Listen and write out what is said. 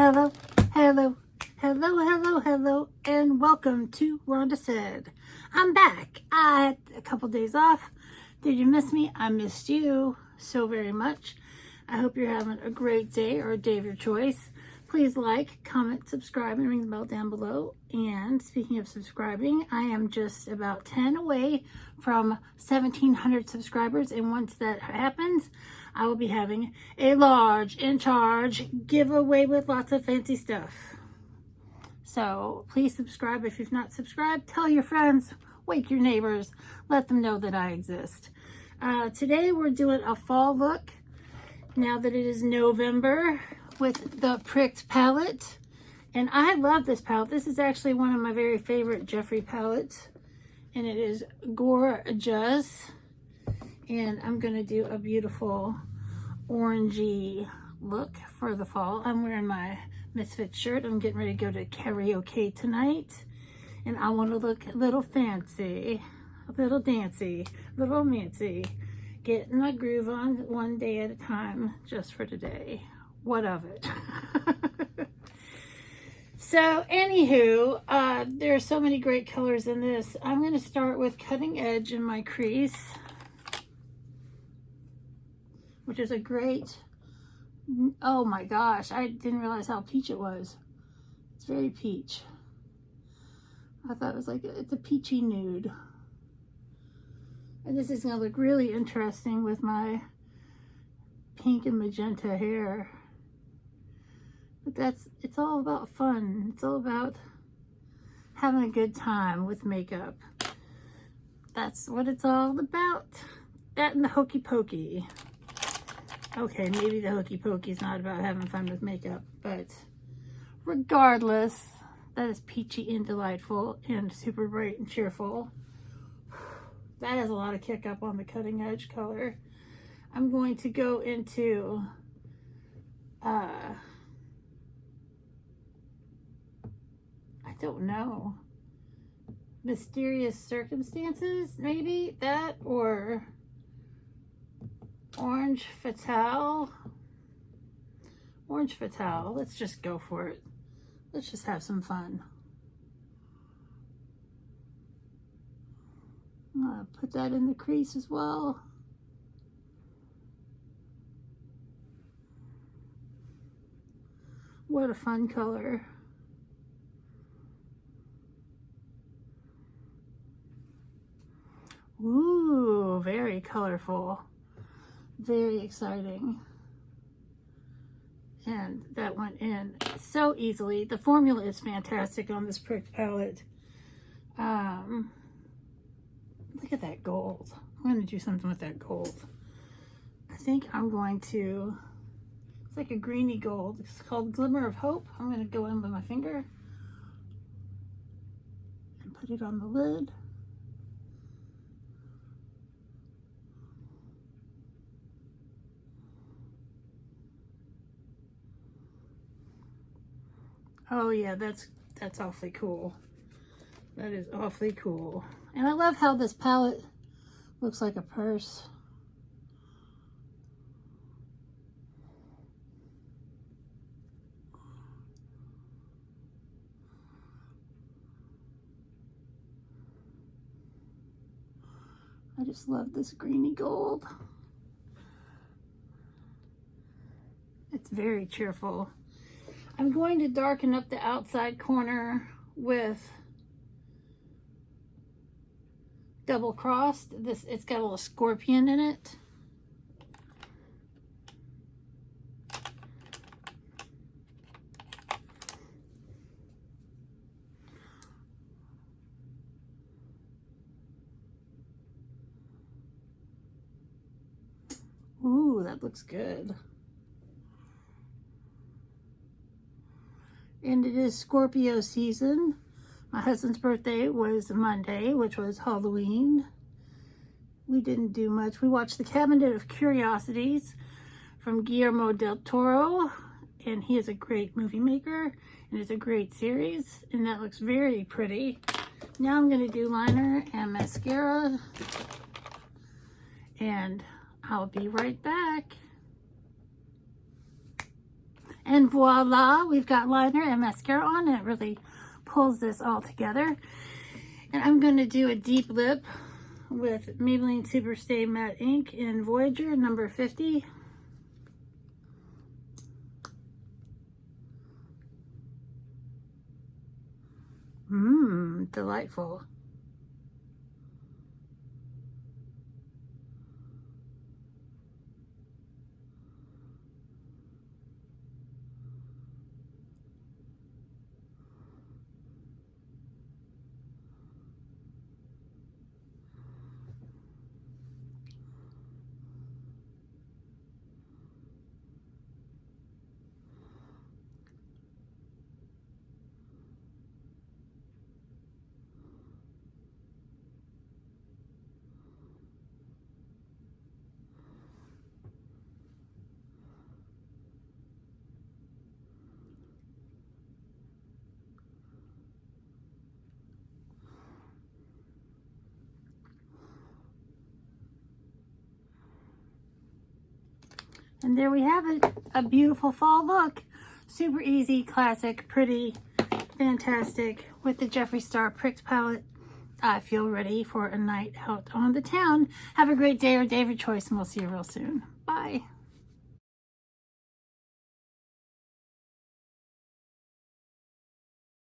Hello, hello, hello, hello, hello, and welcome to Rhonda Said. I'm back. I had a couple days off. Did you miss me? I missed you so very much. I hope you're having a great day or a day of your choice. Please like, comment, subscribe, and ring the bell down below. And speaking of subscribing, I am just about 10 away from 1,700 subscribers. And once that happens, I will be having a large in charge giveaway with lots of fancy stuff. So please subscribe if you've not subscribed. Tell your friends, wake your neighbors, let them know that I exist. Today we're doing a fall look. Now that it is November, with the Pricked palette. And I love this palette. This is actually one of my very favorite Jeffree palettes. And it is gorgeous. And I'm going to do a beautiful orangey look for the fall. I'm wearing my Misfits shirt. I'm getting ready to go to karaoke tonight. And I want to look a little fancy, a little dancey, a little romancy. Getting my groove on one day at a time just for today. What of it? So anywho, there are so many great colors in this. I'm going to start with Cutting Edge in my crease, which is a great, oh my gosh, I didn't realize how peach it was. It's very peach. I thought it was like, it's a peachy nude. And this is going to look really interesting with my pink and magenta hair. But it's all about fun. It's all about having a good time with makeup. That's what it's all about. That and the hokey pokey. Okay, maybe the hokey pokey is not about having fun with makeup, but regardless, that is peachy and delightful and super bright and cheerful. That has a lot of kick up on the Cutting Edge color. I'm going to go into I don't know, Mysterious Circumstances, maybe that, or Orange Fatale. Orange Fatale. Let's just go for it. Let's just have some fun. I'm gonna put that in the crease as well. What a fun color. Ooh, very colorful. Very exciting. And that went in so easily. The formula is fantastic on this Pricked palette. Look at that gold. I'm going to do something with that gold. I think I'm going to, it's like a greeny gold. It's called Glimmer of Hope. I'm going to go in with my finger and put it on the lid. Oh yeah, that's awfully cool. That is awfully cool. And I love how this palette looks like a purse. I just love this greeny gold. It's very cheerful. I'm going to darken up the outside corner with Double Crossed. It's got a little scorpion in it. Ooh, that looks good. And it is Scorpio season. My husband's birthday was Monday, which was Halloween. We didn't do much. We watched The Cabinet of Curiosities from Guillermo del Toro, and he is a great movie maker, and it's a great series, and that looks very pretty. Now I'm going to do liner and mascara, and I'll be right back. And voila, we've got liner and mascara on, and it really pulls this all together. And I'm going to do a deep lip with Maybelline Superstay Matte Ink in Voyager number 50. Delightful. And there we have it, a beautiful fall look. Super easy, classic, pretty, fantastic with the Jeffree Star Pricks palette. I feel ready for a night out on the town. Have a great day or day of your choice, and we'll see you real soon. Bye.